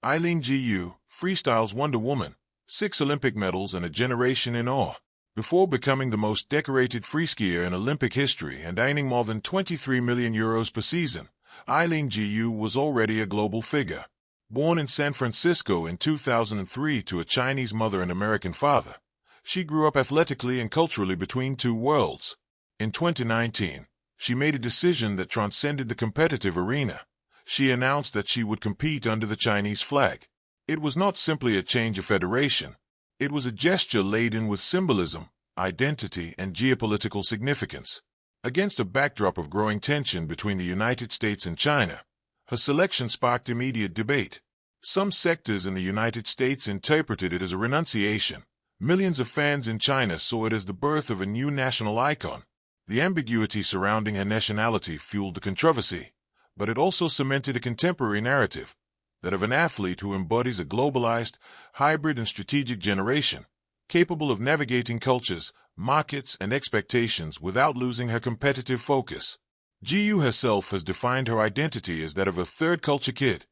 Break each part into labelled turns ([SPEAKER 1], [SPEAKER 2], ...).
[SPEAKER 1] Eileen Gu, Freestyle's Wonder Woman, 6 Olympic medals and a generation in awe. Before becoming the most decorated freeskier in Olympic history and earning more than €23 million per season, Eileen Gu was already a global figure. Born in San Francisco in 2003 to a Chinese mother and American father, she grew up athletically and culturally between two worlds. In 2019, she made a decision that transcended the competitive arena. She announced that she would compete under the Chinese flag. It was not simply a change of federation. It was a gesture laden with symbolism, identity, and geopolitical significance. Against a backdrop of growing tension between the United States and China, her selection sparked immediate debate. Some sectors in the United States interpreted it as a renunciation. Millions of fans in China saw it as the birth of a new national icon. The ambiguity surrounding her nationality fueled the controversy, but it also cemented a contemporary narrative, that of an athlete who embodies a globalized, hybrid and strategic generation, capable of navigating cultures, markets, and expectations without losing her competitive focus. Gu herself has defined her identity as that of a third culture kid,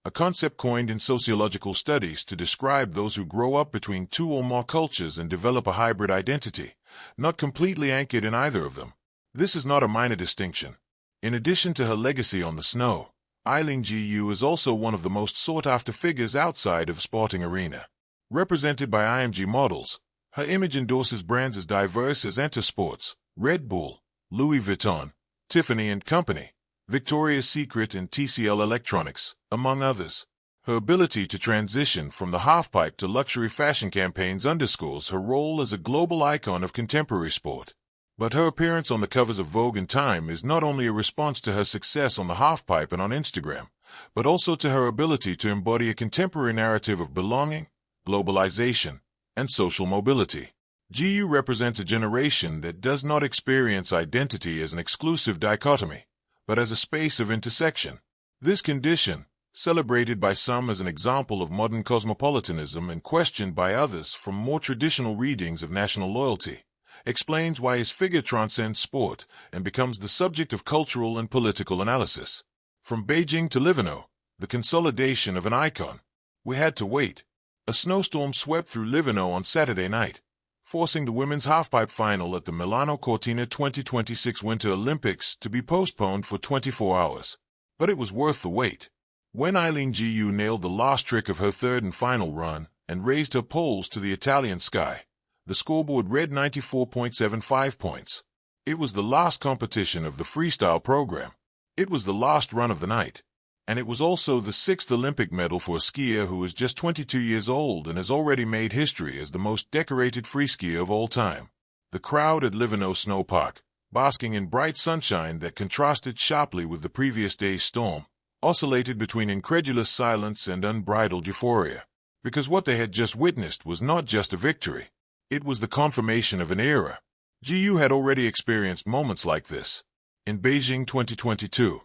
[SPEAKER 1] a concept coined in sociological studies to describe those who grow up between two or more cultures and develop a hybrid identity, not completely anchored in either of them. This is not a minor distinction. In addition to her legacy on the snow, Eileen Gu is also one of the most sought-after figures outside of the sporting arena. Represented by IMG models, her image endorses brands as diverse as Enter Sports, Red Bull, Louis Vuitton, Tiffany & Company, Victoria's Secret and TCL Electronics, among others. Her ability to transition from the halfpipe to luxury fashion campaigns underscores her role as a global icon of contemporary sport. But her appearance on the covers of Vogue and Time is not only a response to her success on the halfpipe and on Instagram, but also to her ability to embody a contemporary narrative of belonging, globalization, and social mobility. Gu represents a generation that does not experience identity as an exclusive dichotomy, but as a space of intersection. This condition, celebrated by some as an example of modern cosmopolitanism and questioned by others from more traditional readings of national loyalty, explains why his figure transcends sport and becomes the subject of cultural and political analysis. From Beijing to Livigno, the consolidation of an icon. We had to wait. A snowstorm swept through Livigno on Saturday night, forcing the women's halfpipe final at the Milano Cortina 2026 Winter Olympics to be postponed for 24 hours. But it was worth the wait. When Eileen Gu nailed the last trick of her third and final run and raised her poles to the Italian sky, the scoreboard read 94.75 points. It was the last competition of the freestyle program. It was the last run of the night. And it was also the 6th Olympic medal for a skier who is just 22 years old and has already made history as the most decorated freeskier of all time. The crowd at Livigno Snow Park, basking in bright sunshine that contrasted sharply with the previous day's storm, oscillated between incredulous silence and unbridled euphoria. Because what they had just witnessed was not just a victory. It was the confirmation of an era. Gu had already experienced moments like this. In Beijing 2022,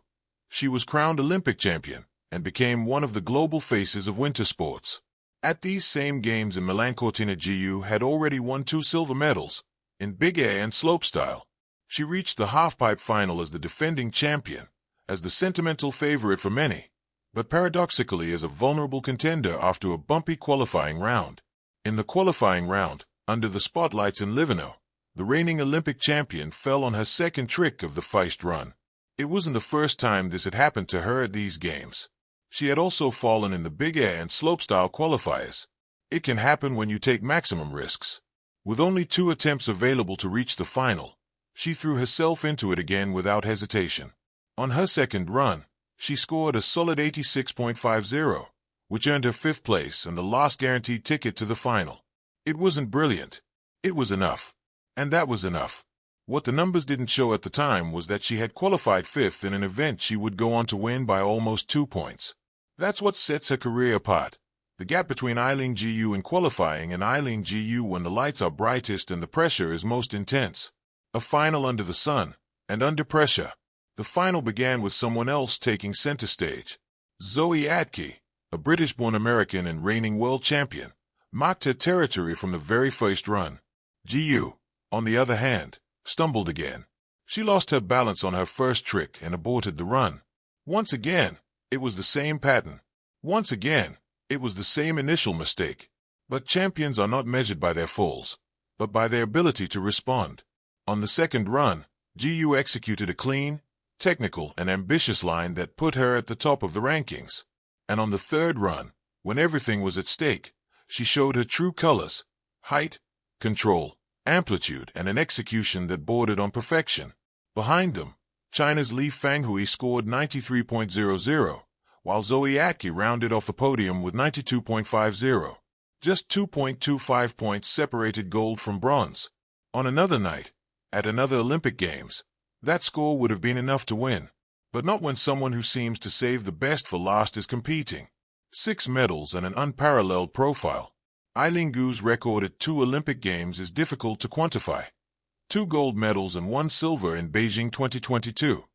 [SPEAKER 1] she was crowned Olympic champion and became one of the global faces of winter sports. At these same games in Milan Cortina, Gu had already won 2 silver medals, in big air and slopestyle. She reached the halfpipe final as the defending champion, as the sentimental favorite for many, but paradoxically as a vulnerable contender after a bumpy qualifying round. In the qualifying round, under the spotlights in Livigno, the reigning Olympic champion fell on her second trick of the Feist run. It wasn't the first time this had happened to her at these games. She had also fallen in the big air and slopestyle qualifiers. It can happen when you take maximum risks. With only 2 attempts available to reach the final, she threw herself into it again without hesitation. On her second run, she scored a solid 86.50, which earned her 5th place and the last guaranteed ticket to the final. It wasn't brilliant. It was enough. And that was enough. What the numbers didn't show at the time was that she had qualified 5th in an event she would go on to win by almost 2 points. That's what sets her career apart. The gap between Eileen Gu in qualifying and Eileen Gu when the lights are brightest and the pressure is most intense. A final under the sun, and under pressure. The final began with someone else taking center stage. Zoe Atke, a British-born American and reigning world champion, marked her territory from the very first run. Gu, on the other hand, stumbled again. She lost her balance on her first trick and aborted the run. Once again, it was the same pattern. Once again, It was the same initial mistake. But champions are not measured by their falls, but by their ability to respond. On the second run, GU executed a clean, technical, and ambitious line that put her at the top of the rankings. And on the third run, when everything was at stake, she showed her true colors: height, control, amplitude, and an execution that bordered on perfection. Behind them, China's Li Fanghui scored 93.00, while Zoe Atke rounded off the podium with 92.50. Just 2.25 points separated gold from bronze. On another night, at another Olympic Games, that score would have been enough to win. But not when someone who seems to save the best for last is competing. 6 medals and an unparalleled profile. Eileen Gu's record at 2 Olympic Games is difficult to quantify. 2 gold medals and 1 silver in Beijing 2022.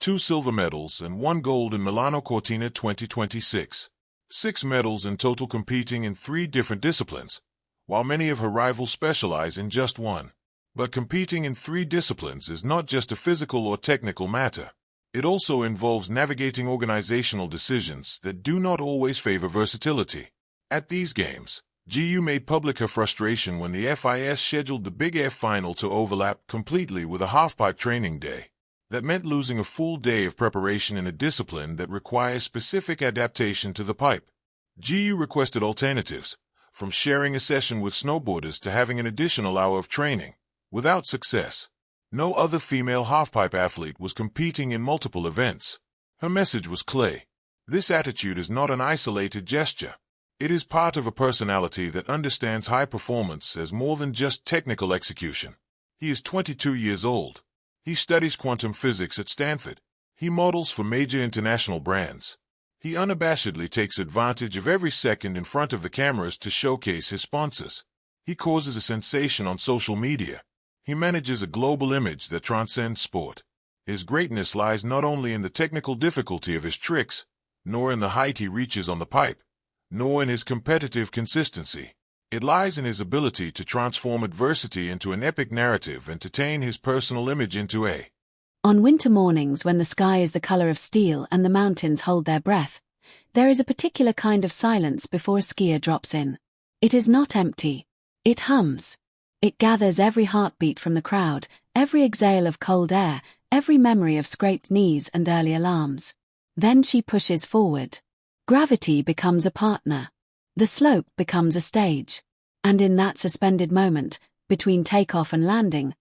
[SPEAKER 1] 2 silver medals and 1 gold in Milano Cortina 2026. 6 medals in total, competing in 3 different disciplines, while many of her rivals specialize in just one. But competing in 3 disciplines is not just a physical or technical matter. It also involves navigating organizational decisions that do not always favor versatility. At these games, GU made public her frustration when the FIS scheduled the Big Air final to overlap completely with a halfpipe training day. That meant losing a full day of preparation in a discipline that requires specific adaptation to the pipe. GU requested alternatives, from sharing a session with snowboarders to having an additional hour of training, without success. No other female halfpipe athlete was competing in multiple events. Her message was clear. This attitude is not an isolated gesture. It is part of a personality that understands high performance as more than just technical execution. He is 22 years old. He studies quantum physics at Stanford. He models for major international brands. He unabashedly takes advantage of every second in front of the cameras to showcase his sponsors. He causes a sensation on social media. He manages a global image that transcends sport. His greatness lies not only in the technical difficulty of his tricks, nor in the height he reaches on the pipe, nor in his competitive consistency. It lies in his ability to transform adversity into an epic narrative and to turn his personal image into a.
[SPEAKER 2] On winter mornings when the sky is the color of steel and the mountains hold their breath, there is a particular kind of silence before a skier drops in. It is not empty. It hums. It gathers every heartbeat from the crowd, every exhale of cold air, every memory of scraped knees and early alarms. Then she pushes forward. Gravity becomes a partner. The slope becomes a stage. And in that suspended moment, between takeoff and landing,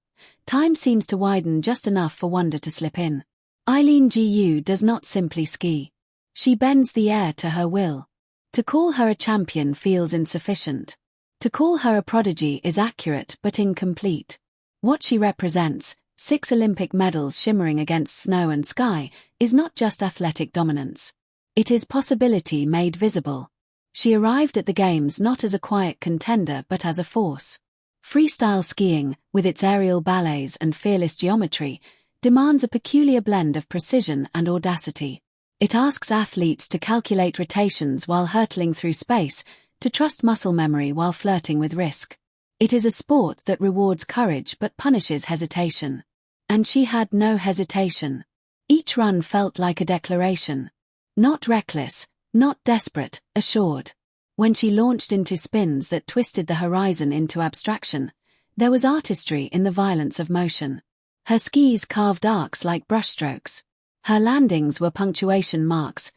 [SPEAKER 2] time seems to widen just enough for wonder to slip in. Eileen Gu does not simply ski. She bends the air to her will. To call her a champion feels insufficient. To call her a prodigy is accurate but incomplete. What she represents, 6 Olympic medals shimmering against snow and sky, is not just athletic dominance. It is possibility made visible. She arrived at the Games not as a quiet contender but as a force. Freestyle skiing, with its aerial ballets and fearless geometry, demands a peculiar blend of precision and audacity. It asks athletes to calculate rotations while hurtling through space, to trust muscle memory while flirting with risk. It is a sport that rewards courage but punishes hesitation. And she had no hesitation. Each run felt like a declaration. Not reckless, not desperate, assured. When she launched into spins that twisted the horizon into abstraction, there was artistry in the violence of motion. Her skis carved arcs like brushstrokes. Her landings were punctuation marks.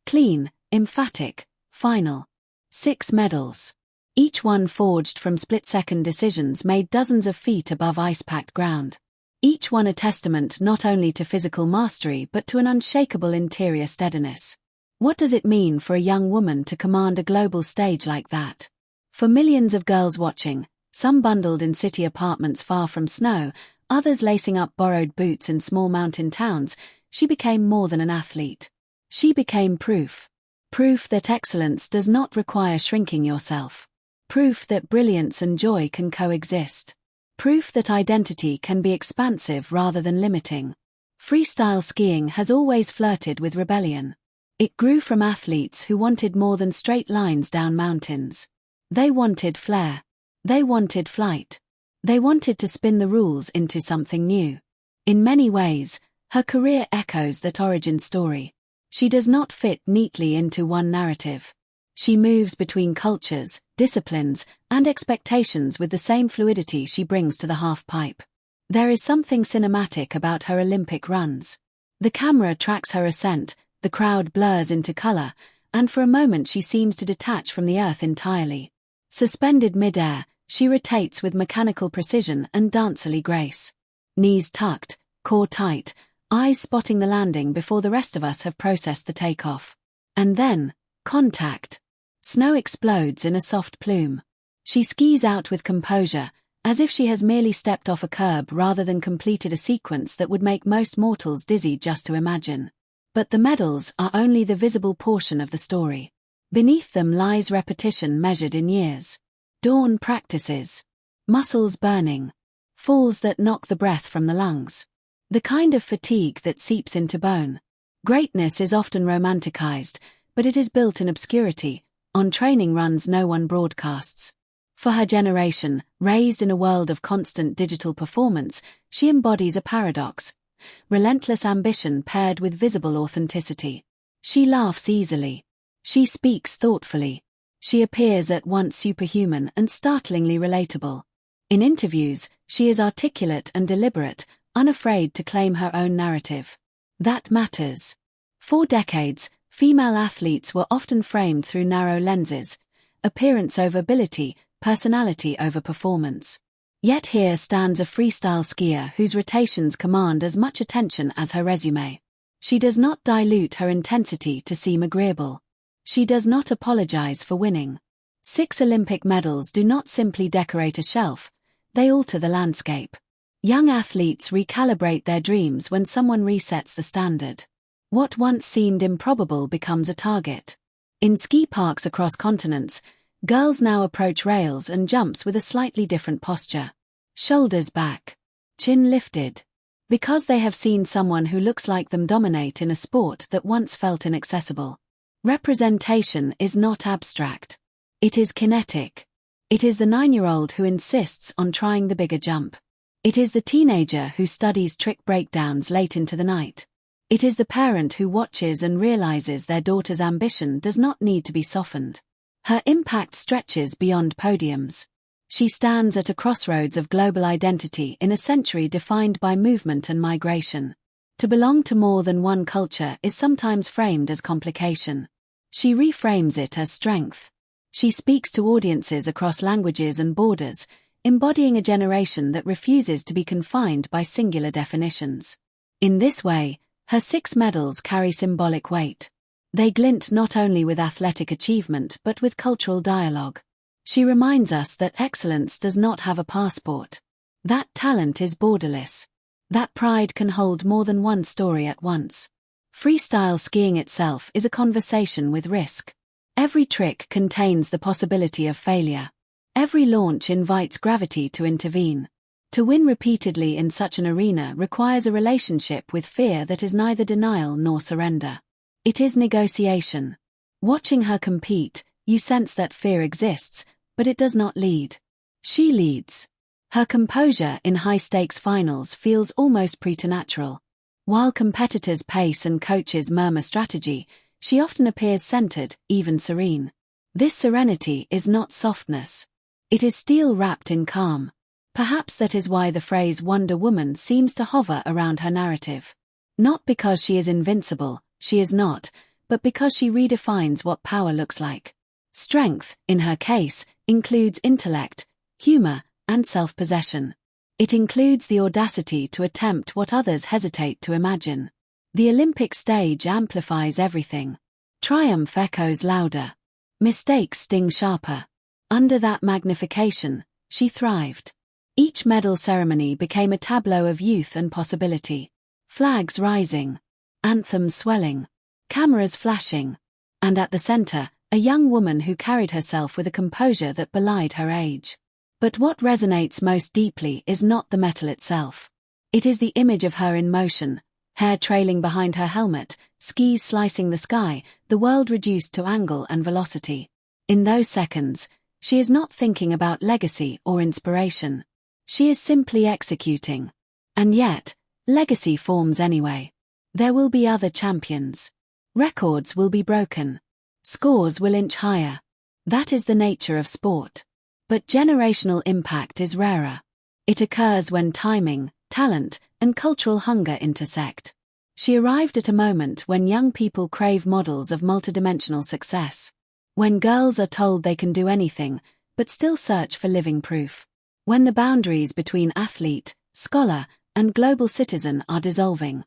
[SPEAKER 2] Clean, emphatic, final. 6 medals. Each one forged from split-second decisions made dozens of feet above ice-packed ground. Each one a testament not only to physical mastery but to an unshakable interior steadiness. What does it mean for a young woman to command a global stage like that? For millions of girls watching, some bundled in city apartments far from snow, others lacing up borrowed boots in small mountain towns, she became more than an athlete. She became proof. Proof that excellence does not require shrinking yourself. Proof that brilliance and joy can coexist. Proof that identity can be expansive rather than limiting. Freestyle skiing has always flirted with rebellion. It grew from athletes who wanted more than straight lines down mountains. They wanted flair. They wanted flight. They wanted to spin the rules into something new. In many ways, her career echoes that origin story. She does not fit neatly into one narrative. She moves between cultures, disciplines, and expectations with the same fluidity she brings to the halfpipe. There is something cinematic about her Olympic runs. The camera tracks her ascent, the crowd blurs into color, and for a moment she seems to detach from the earth entirely. Suspended mid-air, she rotates with mechanical precision and dancerly grace. Knees tucked, core tight, eyes spotting the landing before the rest of us have processed the takeoff. And then, contact. Snow explodes in a soft plume. She skis out with composure, as if she has merely stepped off a curb rather than completed a sequence that would make most mortals dizzy just to imagine. But the medals are only the visible portion of the story. Beneath them lies repetition measured in years. Dawn practices. Muscles burning. Falls that knock the breath from the lungs. The kind of fatigue that seeps into bone. Greatness is often romanticized, but it is built in obscurity, on training runs no one broadcasts. For her generation, raised in a world of constant digital performance, she embodies a paradox. Relentless ambition paired with visible authenticity. She laughs easily. She speaks thoughtfully. She appears at once superhuman and startlingly relatable. In interviews, she is articulate and deliberate, unafraid to claim her own narrative. That matters. For decades, female athletes were often framed through narrow lenses, appearance over ability, personality over performance. Yet here stands a freestyle skier whose rotations command as much attention as her resume. She does not dilute her intensity to seem agreeable. She does not apologize for winning. 6 Olympic medals do not simply decorate a shelf, they alter the landscape. Young athletes recalibrate their dreams when someone resets the standard. What once seemed improbable becomes a target. In ski parks across continents, girls now approach rails and jumps with a slightly different posture. Shoulders back. Chin lifted. Because they have seen someone who looks like them dominate in a sport that once felt inaccessible. Representation is not abstract. It is kinetic. It is the 9-year-old who insists on trying the bigger jump. It is the teenager who studies trick breakdowns late into the night. It is the parent who watches and realizes their daughter's ambition does not need to be softened. Her impact stretches beyond podiums. She stands at a crossroads of global identity in a century defined by movement and migration. To belong to more than one culture is sometimes framed as complication. She reframes it as strength. She speaks to audiences across languages and borders, embodying a generation that refuses to be confined by singular definitions. In this way, her 6 medals carry symbolic weight. They glint not only with athletic achievement but with cultural dialogue. She reminds us that excellence does not have a passport. That talent is borderless. That pride can hold more than one story at once. Freestyle skiing itself is a conversation with risk. Every trick contains the possibility of failure. Every launch invites gravity to intervene. To win repeatedly in such an arena requires a relationship with fear that is neither denial nor surrender. It is negotiation. Watching her compete, you sense that fear exists, but it does not lead. She leads. Her composure in high-stakes finals feels almost preternatural. While competitors pace and coaches murmur strategy, she often appears centered, even serene. This serenity is not softness. It is steel wrapped in calm. Perhaps that is why the phrase Wonder Woman seems to hover around her narrative. Not because she is invincible, she is not, but because she redefines what power looks like. Strength, in her case, includes intellect, humor, and self-possession. It includes the audacity to attempt what others hesitate to imagine. The Olympic stage amplifies everything. Triumph echoes louder. Mistakes sting sharper. Under that magnification, she thrived. Each medal ceremony became a tableau of youth and possibility. Flags rising. Anthems swelling. Cameras flashing. And at the center, a young woman who carried herself with a composure that belied her age. But what resonates most deeply is not the medal itself. It is the image of her in motion, hair trailing behind her helmet, skis slicing the sky, the world reduced to angle and velocity. In those seconds, she is not thinking about legacy or inspiration. She is simply executing. And yet, legacy forms anyway. There will be other champions. Records will be broken. Scores will inch higher. That is the nature of sport. But generational impact is rarer. It occurs when timing, talent, and cultural hunger intersect. She arrived at a moment when young people crave models of multidimensional success. When girls are told they can do anything, but still search for living proof. When the boundaries between athlete, scholar, and global citizen are dissolving.